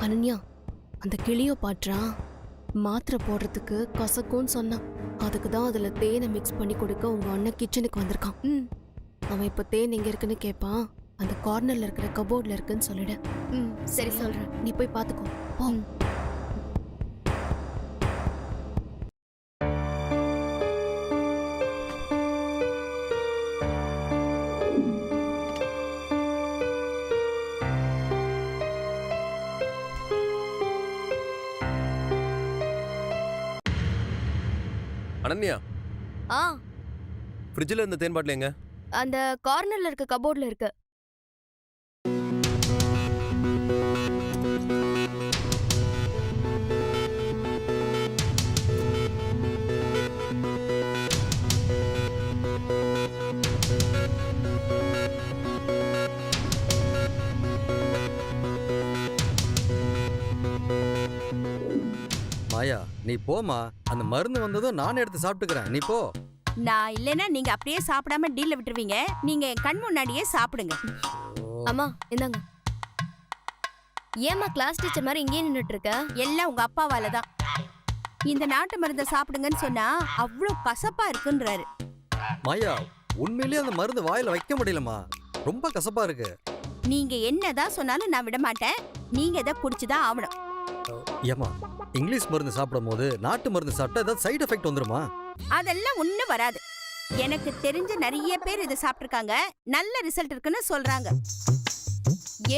அனன்யா, அந்த கிளியோ பாட்றா மாத்திரை போடுறதுக்கு கசக்கும்னு சொன்னான். அதுக்கு தான் அதுல தேனை மிக்ஸ் பண்ணி கொடுக்க உங்க அண்ணன் கிச்சனுக்கு வந்திருக்கான். அவன் இப்ப தேன் எங்க இருக்குன்னு கேட்பான். அந்த கார்னர்ல இருக்கிற கபோர்ட்ல இருக்குன்னு சொல்லிடு. சரி சொல்றேன், நீ போய் பாத்துக்கோ போ. அனன்யா, ஃப்ரிட்ஜில் இருந்த தேன் பாட்டில் எங்க? அந்த கார்னர்ல இருக்க கபோர்ட்ல இருக்கு. மாயா, நீ போமா. அந்த மருந்து வந்ததும் நானே எடுத்து சாப்பிட்டுக்கிறேன். நீ போ. நான் இல்லைன்னா நீங்க அப்படியே சாப்பிடாம டீல்ல விட்டுருவீங்க. நீங்க என் கண் முன்னாடியே சாப்பிடுங்க. அம்மா இந்தாங்க. ஏமா கிளாஸ் டீச்சர் மாதிரி இங்கே நின்னுட்டு இருக்க? எல்லாம் உங்க அப்பாவால தான். இந்த நாட்டு மருந்தை சாப்பிடுங்கன்னு சொன்னா அவ்வளோ கசப்பா இருக்குன்றாரு. மாயா, உண்மையிலேயே அந்த மருந்து வாயில வைக்க முடியலமா. ரொம்ப கசப்பா இருக்கு. நீங்க என்னதான் சொன்னாலும் நான் விட மாட்டேன். நீங்க இதை குடிச்சுதான் ஆகணும். ஏமா, இங்கிலீஷ் மருந்து சாப்பிடும் போது நாட்டு மருந்து சாப்பிட்டா ஏதாவது சைடு எஃபெக்ட் வந்துருமா? அதெல்லாம் ஒண்ணும் வராது. எனக்கு தெரிஞ்ச நிறைய பேர் இதை சாப்பிட்டுருக்காங்க. நல்ல ரிசல்ட் இருக்குன்னு சொல்றாங்க.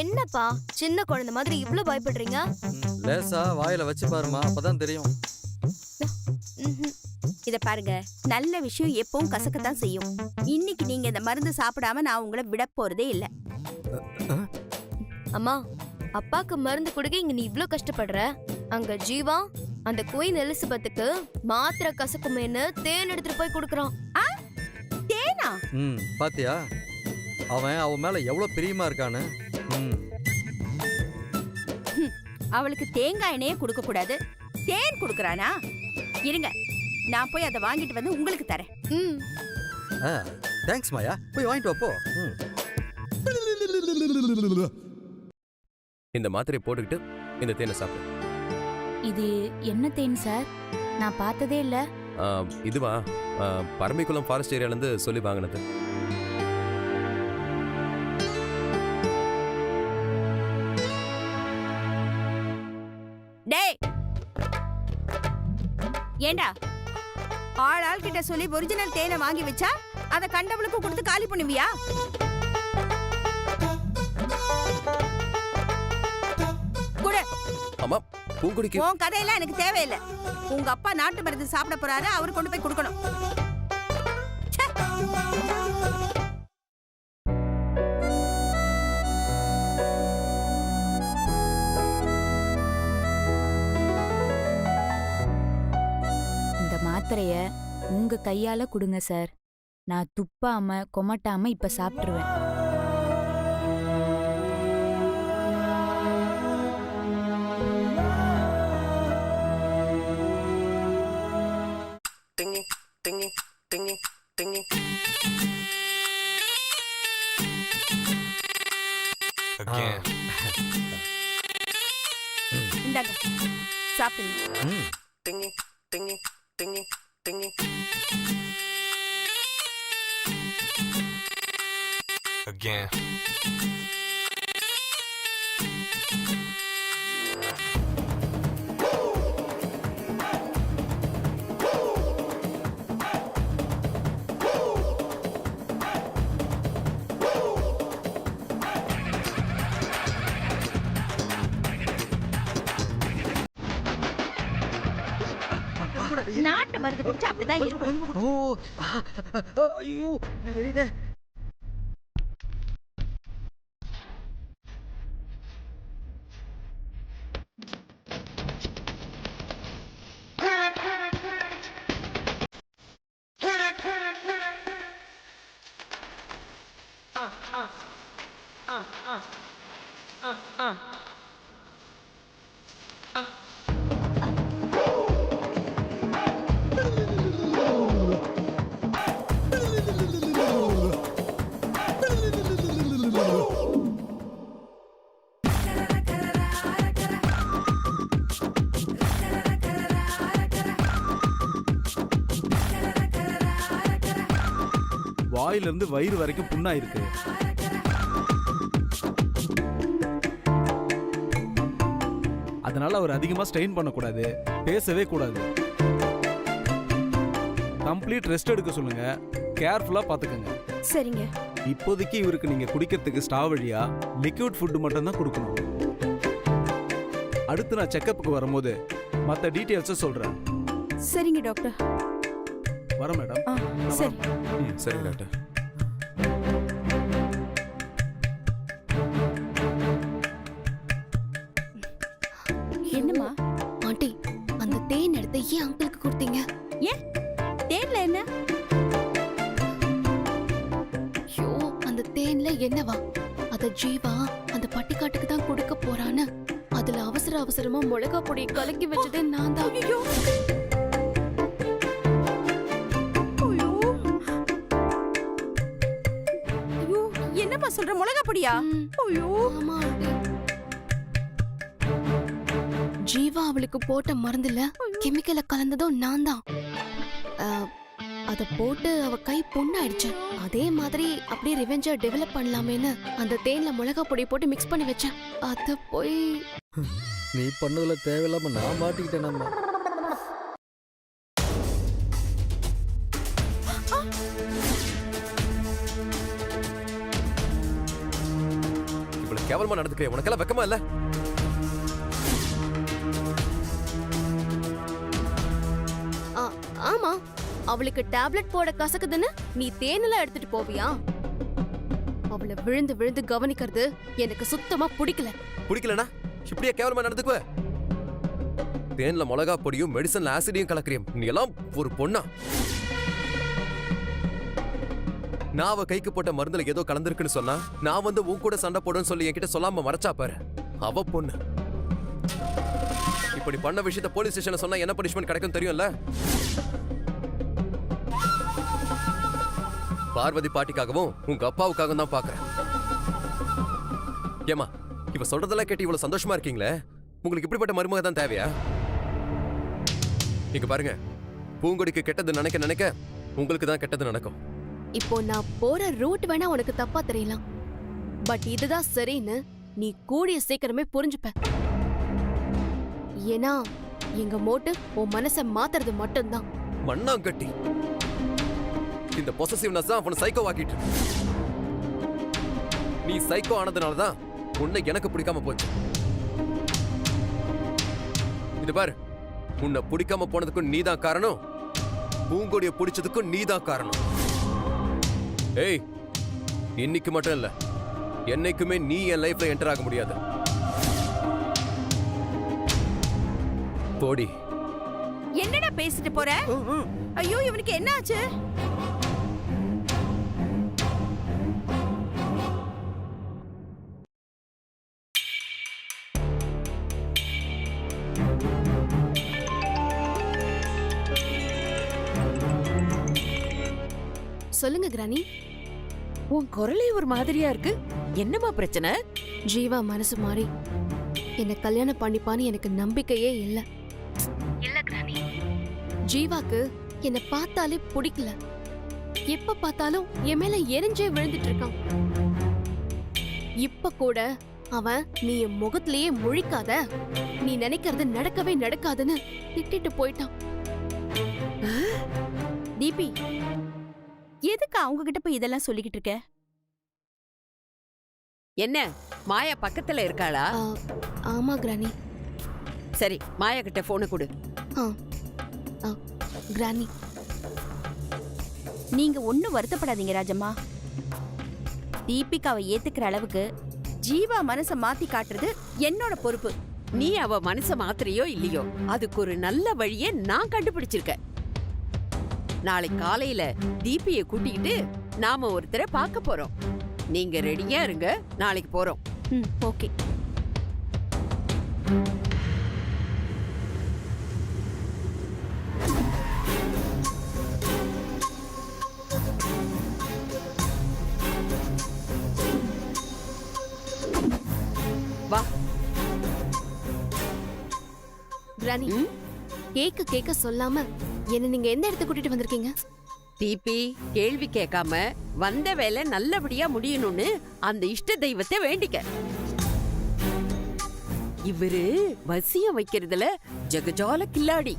என்னப்பா சின்ன குழந்தை மாதிரி இவ்ளோ பயப்படுறீங்க? லேசா வாயில வச்சு பாருமா, அப்பதான் தெரியும். இத பாருங்க, நல்ல விஷயம் எப்பவும் கசக்கத்தான் செய்யும். இன்னைக்கு நீங்க இந்த மருந்து சாப்பிடாம நான் உங்களை விட போறதே இல்ல. அம்மா, அப்பாக்கு மருந்து கொடுக்க இங்க நீ இவ்ளோ கஷ்டப்படுற. அங்க ஜீவா அந்த குயின் எலிசபெத்துக்கு மாத்திரை கசக்குமேன்னு தேன் எடுத்துட்டு போய் கொடுக்கறான். தேனா? பாத்தியா, அவன் மேல எவ்வளவு பிரியமா இருக்கானு. அவளுக்கு தேங்காய் எண்ணெயே கொடுக்க கூடாது, தேன் கொடுக்கறானா? இருங்க, நான் போய் அதை வாங்கிட்டு வந்து உங்களுக்கு தரேன். தேங்க்ஸ் மாயா, போய் வாங்கிட்டு வா போ. இந்த மாத்திரையை போட்டுக்கிட்டு இந்த தேனை சாப்பிடு. இது என்ன தேன் சார்? நான் பார்த்ததே இல்ல. இதுவா, பரம்பிக்குளம் ஃபாரஸ்ட் ஏரியால இருந்து சொல்லி வாங்கினது. டேய், ஏண்டா ஆள் கிட்ட சொல்லி ஒரிஜினல் தேனை வாங்கி வச்சா அதை கண்டவளுக்கு கொடுத்து காலி பண்ணுவியா? குடு. அம்மா, பூங்குடிக்கு உன் கதையெல்லாம் எனக்கு தேவையில்லை. உங்க அப்பா நாட்டு மருந்து சாப்பிட போறாரு, அவரு கொண்டு போய் கொடுக்கணும். இந்த மாத்திரைய உங்க கையால கொடுங்க சார். நான் துப்பாம கொமட்டாம இப்ப சாப்பிட்டுருவேன். இந்தாங்க, சாப்பிடுங்க. Again. நாட்டு மருந்து குடிச்சா அப்படிதான் இருக்கும். ஐயோ, தலையில இருந்து வயிறு வரைக்கும் புண்ணாயிருக்கு. அதனால அவர் அதிகமா ஸ்ட்ரெயின் பண்ணக்கூடாது, பேசவே கூடாது. கம்ப்ளீட் ரெஸ்ட் எடுக்க சொல்லுங்க, கேர்ஃபுல்லா பாத்துக்கோங்க. சரிங்க. இப்போதைக்கு இவருக்கு நீங்க குடிக்கிறதுக்கு ஸ்டா வழியா லிக்விட் ஃபுட் மட்டும் தான் கொடுக்கணும். அடுத்து நான் செக்கப்புக்கு வரும்போது மற்ற டீட்டெயில்ஸை சொல்றேன். சரிங்க டாக்டர். வர மேடம். சரி. சரி டாக்டர். என்னம்மா? ஆண்டி, அந்த தேன் எடுத்து ஏன் அங்கிளுக்கு கொடுத்தீங்க? ஏன் தேன்ல என்ன? ஐயோ, அந்த தேன்ல என்னவா? அத ஜீவா அந்த பட்டிக்காட்டுக்கு தான் கொடுக்க போறான்னு அதுல அவசரமா மிளகா பொடி கலக்கி வச்சதே நான் தான். ஐயோ ஐயோ, என்னப்பா சொல்ற? மிளகா பொடியா? ஐயோ, ஆமா ஆண்டி. ஜீவா அவளுக்கு போட்ட மருந்துல கெமிக்கல கலந்ததும் நான் தான். அத போட்டு அவ கை புண்ணாயிடுச்சு. அதே மாதிரி அப்படியே ரிவெஞ்சா டெவலப் பண்ணலாமேன்னு அந்த தேன்ல மிளகா பொடி போட்டு மிக்ஸ் பண்ணி வச்சேன். அத போய் நீ பண்ணதுல தேவையில்லாம நான் மாட்டிக்கிட்டேன். நம்ம இவ்வளவு கேவலமா நடந்துக்கிறேன், உனக்கெல்லாம் வெக்கமா இல்ல? ஆமா, அவளுக்கு டேப்லெட் போட கசக்குதுன்னு நீ தேனெல்லாம் எடுத்துட்டு போவியா? அவளை விழுந்து விழுந்து கவனிக்கிறது எனக்கு சுத்தமா பிடிக்கல. பிடிக்கலனா இப்படியே கேவலமா நடந்துக்குவ? தேன்ல மிளகா பொடியும் மெடிசன்ல ஆசிடையும் கலக்குறியும், நீ எல்லாம் ஒரு பொண்ணா? நான் அவ கைக்கு போட்ட மருந்துல ஏதோ கலந்துருக்குன்னு சொன்னா நான் வந்து உன் கூட சண்டை போடுன்னு சொல்லி என்கிட்ட சொல்லாம மறைச்சா பாரு. அவ பொண்ணு இப்படி பண்ண விஷயத்த போலீஸ் ஸ்டேஷன்ல சொன்னா என்ன பனிஷ்மெண்ட் கிடைக்கும் தெரியும்ல? பார்வதி பாட்டிக்காகவும் உங்க அப்பாவுக்காகவும் தான் பாக்குறேன். ஏமா, இவ சொல்றதெல்லாம் கேட்டு இவ்வளவு சந்தோஷமா இருக்கீங்களே, உங்களுக்கு இப்படிப்பட்ட மருமக தான் தேவையா? இங்க பாருங்க, பூங்கொடிக்கு கெட்டது நினைக்க நினைக்க உங்களுக்கு தான் கெட்டது நடக்கும். இப்போ நான் போற ரூட் வேணா உனக்கு தப்பா தெரியலாம், பட் இதுதான் சரின்னு நீ கூடிய சீக்கிரமே புரிஞ்சுப்ப. ஏன்னா எங்க மோட்டிவ் உன் மனசை மாத்துறது மட்டும்தான். மண்ணாங்கட்டி, இந்த பொசசிவ்னஸ் தான் அவனை சைக்கோ ஆக்கிட்டு. நீ சைக்கோ ஆனதுனால தான் உன்னை எனக்கு பிடிக்காம போச்சு. இது பாரு, உன்னை பிடிக்காம போனதுக்கும் நீதான் காரணம், பூங்கொடியை பிடிச்சதுக்கும் நீதான் காரணம். ஏய், இன்னைக்கு மட்டும் இல்ல, என்னைக்குமே நீ என் லைஃப்ல என்டர் ஆக முடியாது. போடி. என்னடா பேசிட்டு போற? ஐயோ, இவனுக்கு என்ன ஆச்சு? சொல்லுங்க கிரானி. உன் குரலே ஒரு மாதிரியா இருக்கு. என்னமா பிரச்சனை? ஜீவா மனசு மாறி என்ன கல்யாணம் பண்ணிப்பான்னு எனக்கு நம்பிக்கையே இல்ல. இல்ல கிரானி, ஜீவாக்கு என்ன பார்த்தாலே பிடிக்கல. எப்ப பார்த்தாலும் என் மேல எரிஞ்சே விழுந்துட்டு இருக்கான். இப்ப கூட அவன் நீ என் முகத்திலேயே முழிக்காத, நீ நினைக்கிறது நடக்கவே நடக்காதுன்னு திட்டிட்டு போயிட்டான். தீபி, எதுக்கு அவங்க கிட்ட போய் இதெல்லாம் சொல்லிக்கிட்டு இருக்க? என்ன மாயா பக்கத்துல இருக்காளா? ஆமா கிரானி. சரி, மாயா கிட்ட போனை கொடு. கிரானி, நீங்க ஒண்ணும் வருத்தப்படாதீங்க ராஜம்மா. தீபிகாவை ஏத்துக்கிற அளவுக்கு ஜீவா மனச மாத்தி காட்டுறது என்னோட பொறுப்பு. நீ அவ மனச மாத்திரையோ இல்லையோ, அதுக்கு ஒரு நல்ல வழியை நான் கண்டுபிடிச்சிருக்கேன். நாளை காலையில தீபியை கூட்டிக்கிட்டு நாம ஒருத்தரை பார்க்க போறோம். நீங்க ரெடியா இருங்க, நாளைக்கு போறோம். ஓகே. வா. கிரானி, கேக்க சொல்லாம என்ன நீங்க எந்த இடத்துக்கு கூட்டிட்டு வந்திருக்கீங்க? தீபி கேள்வி கேட்காம வந்த வேலை நல்லபடியா முடியணும்னு அந்த இஷ்ட தெய்வத்தை வேண்டிக்க. இவரு வசியம் வைக்கிறதுல ஜகஜால கில்லாடி.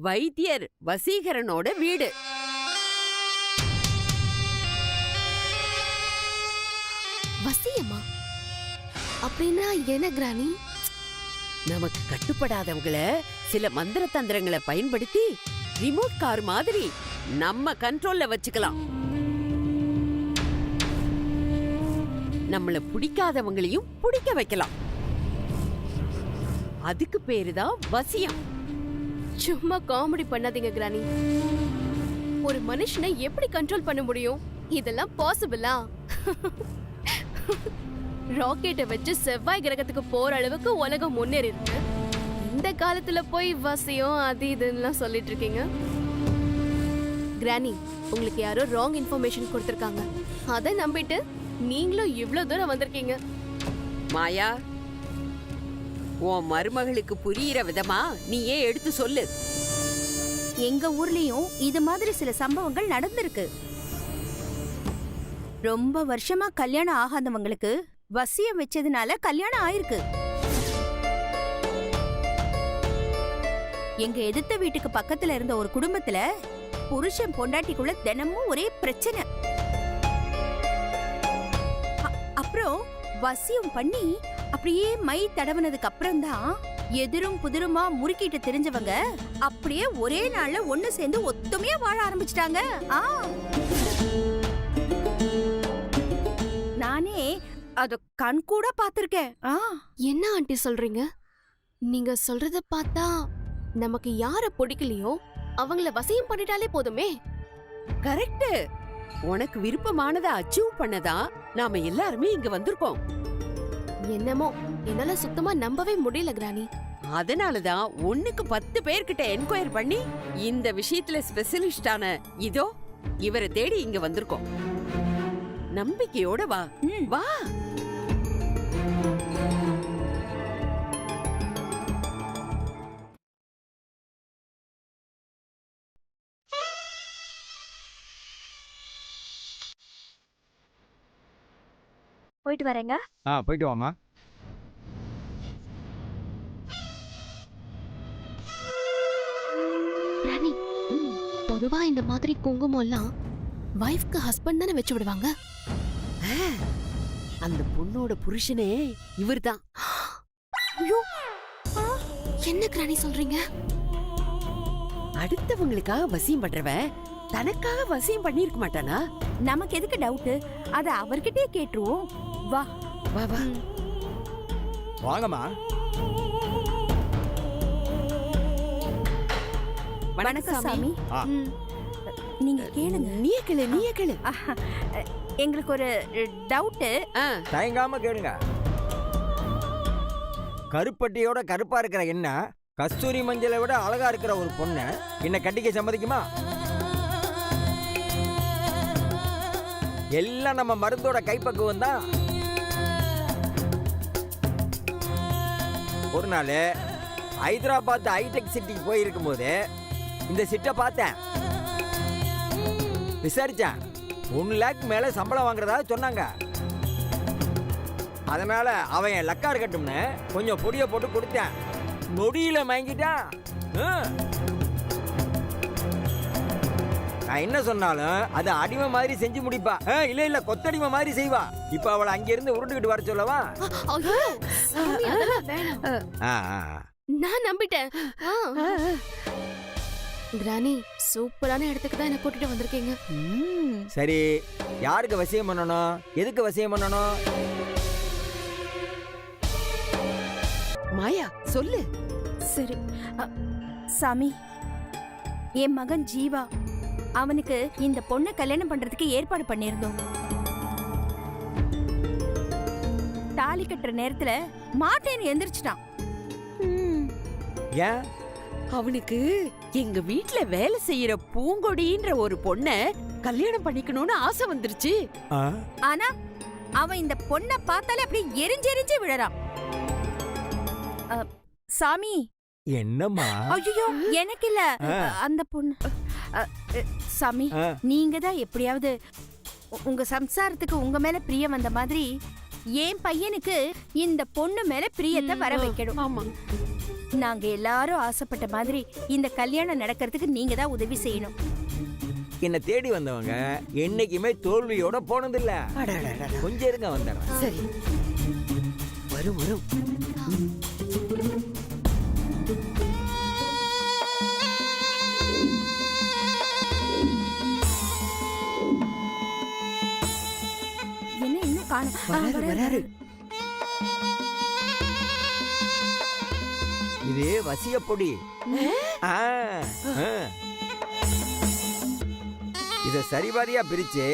வைத்தியர் வசீகரனோட வீடு. வசியமா? அப்படின்னா என்ன கிராணி? நமக்கு கட்டுப்படாதவங்கள சில மந்திர தந்திரங்களை பயன்படுத்தி ரிமோட் கார் மாதிரி நம்ம கண்ட்ரோல்ல வச்சுக்கலாம். நம்மள பிடிக்காதவங்களையும் பிடிக்க வைக்கலாம். அதுக்கு பேருதான் வசியம். சும்மா காமெடி பண்ணாதீங்க கிராணி. ஒரு மனுஷனை எப்படி கண்ட்ரோல் பண்ண முடியும்? இதெல்லாம் பாசிபிளா? ராக்கெட்டை வச்சு செவ்வாய் கிரகத்துக்கு போற அளவுக்கு உலகம் முன்னேறி இருக்கு. இந்த காலத்துல போய் வசியம் அது இதுன்னு சொல்லிட்டு இருக்கீங்க. கிராணி, உங்களுக்கு யாரோ ராங் இன்ஃபர்மேஷன் கொடுத்திருக்காங்க. அதை நம்பிட்டு நீங்களும் இவ்ளோ தூரம் வந்திருக்கீங்க. மாயா, உன் மருமகளுக்கு புரியிற விதமா நீயே எடுத்து சொல்லு. எங்க ஊர்லயும் இது மாதிரி சில சம்பவங்கள் நடந்திருக்கு. ரொம்ப வருஷமா கல்யாணம் ஆகாதவங்களுக்கு வசியம் வச்சதுனால கல்யாணம் ஆயிருக்கு. எங்க எதிர்த்த வீட்டுக்கு பக்கத்துல இருந்த ஒரு குடும்பத்துல புருஷன் பொண்டாட்டிக்குள்ள தினமும் ஒரே பிரச்சனை. அப்புறம் வசியம் பண்ணி அப்படியே மை தடவுனதுக்கு அப்புறம் தான் எதிரும் புதிருமா முறுக்கிட்டு தெரிஞ்சவங்க அப்படியே ஒரே நாள்ல ஒண்ணு சேர்ந்து ஒத்துமையா வாழ ஆரம்பிச்சிட்டாங்க. நானே அத கண் கூட பாத்திருக்கேன். என்ன ஆண்டி சொல்றீங்க? நீங்க சொல்றத பார்த்தா நமக்கு யார பிடிக்கலையோ அவங்கள வசியம் பண்ணிட்டாலே போதுமே. கரெக்ட். உனக்கு விருப்பமானதை அச்சீவ் பண்ணதா நாம எல்லாருமே இங்க வந்திருக்கோம். என்னமோ என்னால சுத்தமா நம்பவே முடியல கிராணி. அதனாலதான் 1க்கு 10 பேர்கிட்ட என்கொயர் பண்ணி இந்த விஷயத்துல ஸ்பெஷலிஸ்டான இதோ இவரை தேடி இங்க வந்திருக்கோம். நம்பிக்கையோட வா. வா. போயிட்டு வரேங்க. போயிட்டு வாமா. கிராணி, பொதுவா இந்த மாதிரி குங்குமம் எல்லாம் வைஃப்க்கு ஹஸ்பண்ட் தானே வச்சு விடுவாங்க. அந்த பொண்ணோட புருஷனே இவர்தான். என்ன கிராணி சொல்றீங்க? அடுத்தவங்களுக்காக வசியம் பண்றவன் தனக்காக வசியம் பண்ணிருக்க மாட்டானா? நமக்கு எதுக்கு டவுட்? அத அவர்கிட்டயே கேட்டுருவோம். வா வா வா. வாங்கம்மா. வணக்கம் சாமி. நீங்க கேளுங்க. நீயே கேளு. எங்களுக்கு ஒரு டவுட். தயங்காம கேளுங்க. கருப்பட்டியோட கருப்பா இருக்கிற என்ன கஸ்தூரி மஞ்சளை விட அழகா இருக்கிற ஒரு பொண்ணை என்ன கட்டிக்க சம்மதிக்குமா? எல்லாம் நம்ம மருந்தோட கைப்பக்குவம் தான். ஒரு நாள் ஹைதராபாத் ஹைடெக் சிட்டிக்கு போயிருக்கும் போது இந்த சிட்டை பார்த்தேன். விசாரிச்சேன். 1 லேக் மேல சம்பளம் வாங்குறதா சொன்னாங்க. அதனால அவன் என் லக்கார் கட்டும்னு கொஞ்சம் பொடிய போட்டு கொடுத்தேன். நொடியில மயங்கிட்டான். நான் என்ன சொன்னாலும் அது அடிமை மாதிரி செஞ்சு முடிப்பா. இல்ல கொத்தடிமை மாதிரி செய்வா. இப்ப அவளை அங்கிருந்து உருண்டுகிட்டு வர சொல்லவா? நான் நம்பிட்டேன். கிராணி, சூப்பரான இடத்துக்கு தான் என்ன கூட்டிட்டு வந்திருக்கீங்க. சரி, யாருக்கு வசியம் பண்ணணும்? எதுக்கு வசியம் பண்ணணும்? மாயா சொல்லு. சரி சாமி, என் மகன் ஜீவா, அவனுக்கு இந்த பொண்ணை கல்யாணம் பண்றதுக்கு ஏற்பாடு பண்ணிருந்தோம். தாலி கட்டுற நேரத்துல மாட்டேன்னு எந்திரிச்சிட்டான். ஏன்? அவனுக்கு எங்க வீட்ல வேலை செய்யற பூங்கொடின்ற ஒரு பொண்ண கல்யாணம் பண்ணிக்கணும்னு ஆசை வந்துருச்சு. ஆனா அவன் இந்த பொண்ணை பார்த்தாலே அப்படியே எரிஞ்செரிஞ்சு விழறான். சாமி. என்னம்மா? ஐயோ, எனக்கு இல்ல, அந்த பொண்ணு. சாமி ஆ. நீங்க தான் எப்படியாவது உங்க சம்சாரத்துக்கு உங்க மேல பிரியம் வந்த மாதிரி என் பையனுக்கு இந்த பொண்ணு மேல பிரியத்தை வர வைக்கணும். ஆமா. நாங்க எல்லாரும் ஆசைப்பட்ட மாதிரி இந்த கல்யாணம் நடக்கிறதுக்கு நீங்க தான் உதவி செய்யணும். என்னை தேடி வந்தவங்க என்னைக்குமே தோல்வியோட போனதில்ல. அடடடடா. கொஞ்சம் இருங்க வந்துடுறேன். சரி, வரும் வரும். என்ன இன்னும் காணும்? வராரு. இது வசிய பொடி. ஆ, ஆ. இத சரிபாதியா பிரிச்சு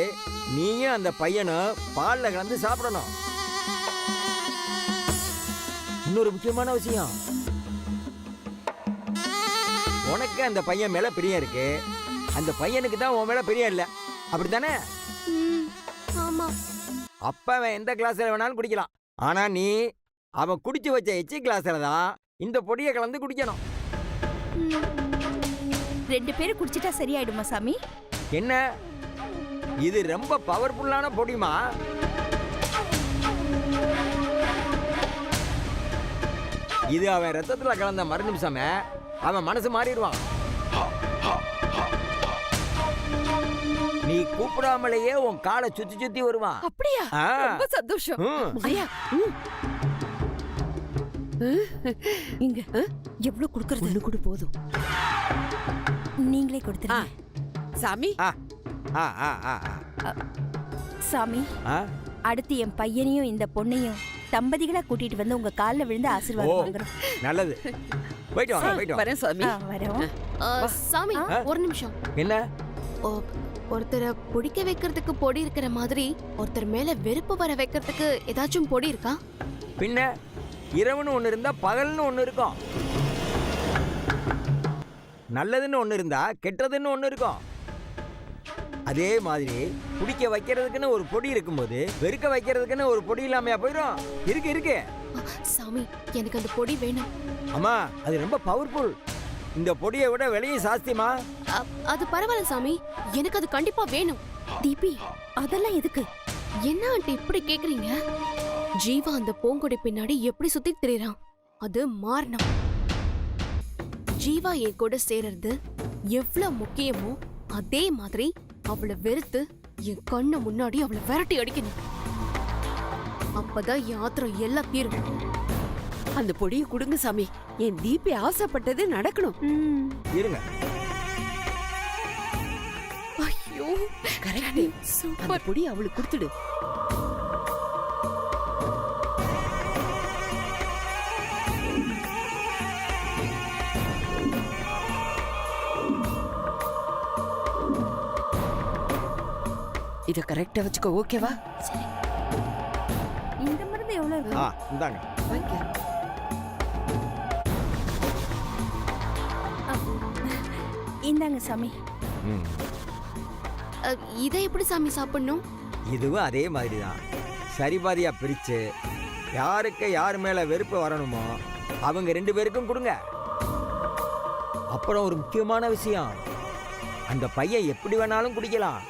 நீயும் அந்த பையனும் பால்ல கலந்து சாப்பிடணும். இன்னொரு முக்கியமான விஷயம், உனக்கு அந்த பையன் மேல பிரியம் இருக்கு, அந்த பையனுக்கு தான் உன் மேல பிரியம் இல்ல, அப்படித்தானே? ஆமா. அப்ப அவன் எந்த கிளாஸ்ல வேணாலும் குடிக்கலாம். ஆனா நீ அவன் குடிச்சு வச்ச எச்சி கிளாஸ்ல தான் இந்த பொடியை கலந்து குடிக்கணும். 2 பேரும் குடிச்சிட்டா சரியாயிடுமா சாமி? என்ன, இது ரொம்ப பவர்ஃபுல்லான பொடிமா. இது அவன் ரத்தத்துல கலந்த மறு நிமிஷமே அவன் மனசு மாறிடுவான். நீ கூப்பிடாமலேயே உன் காலை சுத்தி சுத்தி வருவான். அப்படியா? ஆ. ரொம்ப சந்தோஷம். ம். ஐயா, இங்க எவ்வளவு குடுக்கறது? ஒண்ணு கூட போதும். நீங்களே கொடுத்துருங்க. சாமி, ஆ, ஆ, ஆ, ஆ, ஆ. சாமி, ஆ? அடுத்து என் பையனையும் இந்த பொண்ணையும் தம்பதிகளா கூட்டிட்டு வந்து உங்க கால்ல விழுந்து ஓ, ஆசீர்வாதம் வாங்குறோம். நல்லது. போயிட்டு வாங்க, போயிட்டு வாங்க. வரேன் சாமி. வரோம். சாமி ஆ? ஒரு நிமிஷம். என்ன? ஒருத்தரை பிடிக்க வைக்கிறதுக்கு பொடி இருக்கிற மாதிரி ஒருத்தர் மேல வெறுப்பு வர வைக்கிறதுக்கு ஏதாச்சும் பொடி இருக்கா? பின்ன இரவுன்னு ஒண்ணு இருந்தா பகல்னு ஒண்ணு இருக்கும். நல்லதுன்னு ஒண்ணு இருந்தா கெட்டதுன்னு ஒண்ணு இருக்கும். அதே மாதிரி குடிக்க வைக்கிறதுக்குன்னு ஒரு பொடி இருக்கும்போது வெறுக்க வைக்கிறதுக்குன்னு ஒரு பொடி இல்லாமையா போயிடும்? இருக்கு இருக்கு. சாமி எனக்கு அந்த பொடி வேணும். அம்மா, அது ரொம்ப பவர்ஃபுல். இந்த பொடியை விட விலையும் சாஸ்தியமா. அது பரவாயில்ல சாமி, எனக்கு அது கண்டிப்பா வேணும். தீபி, அதெல்லாம் எதுக்கு? என்ன ஆண்டி இப்படி கேக்குறீங்க? ஜீவா அந்த பூங்கொடி பின்னாடி எப்படி சுத்தி திரியறான், அது மாறணும். ஜீவா என் கூட சேருறது எவ்வளவு முக்கியமோ அதே மாதிரி அவளை வெறுத்து என் கண்ணு முன்னாடி அவளை விரட்டி அடிக்கணும். அப்பதான் என் ஆத்திரம் எல்லாம் தீரும். அந்த பொடியை கொடுங்க சாமி. என் தீபி ஆசைப்பட்டது நடக்கணும். இருங்க. ஐயோ, கரெக்ட். அந்த பொடி அவளுக்கு கொடுத்துடு. இத கரெக்டா வச்சுக்கோ, ஓகேவா? இந்த மருந்து எவ்வளவு இருக்கு? ஆ, இந்தாங்க. வாங்க. இந்தாங்க சாமி. ம். இதை எப்படி சாமி சாப்பிடணும்? இதுவும் அதே மாதிரி தான். சரிபாதியா பிரிச்சு யாருக்கு யார் மேல வெறுப்பு வரணுமோ அவங்க 2 பேருக்கும் கொடுங்க. அப்புறம் ஒரு முக்கியமான விஷயம், அந்த பையன் எப்படி வேணாலும் குடிக்கலாம்.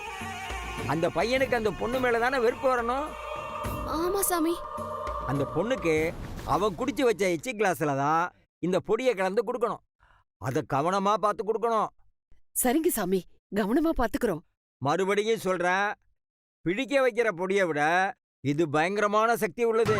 அந்த பையனுக்கு அந்த பொண்ணு மேல தானே வெறுப்பு வரணும். ஆமா சாமி. அந்த பொண்ணுக்கு அவன் குடிச்சு வச்ச எச்சி கிளாஸ்ல தான் இந்த பொடியை கலந்து கொடுக்கணும். அதை கவனமா பார்த்து கொடுக்கணும். சரிங்க சாமி, கவனமா பாத்துக்கிறோம். மறுபடியும் சொல்றேன், பிடிக்க வைக்கிற பொடியை விட இது பயங்கரமான சக்தி உள்ளது.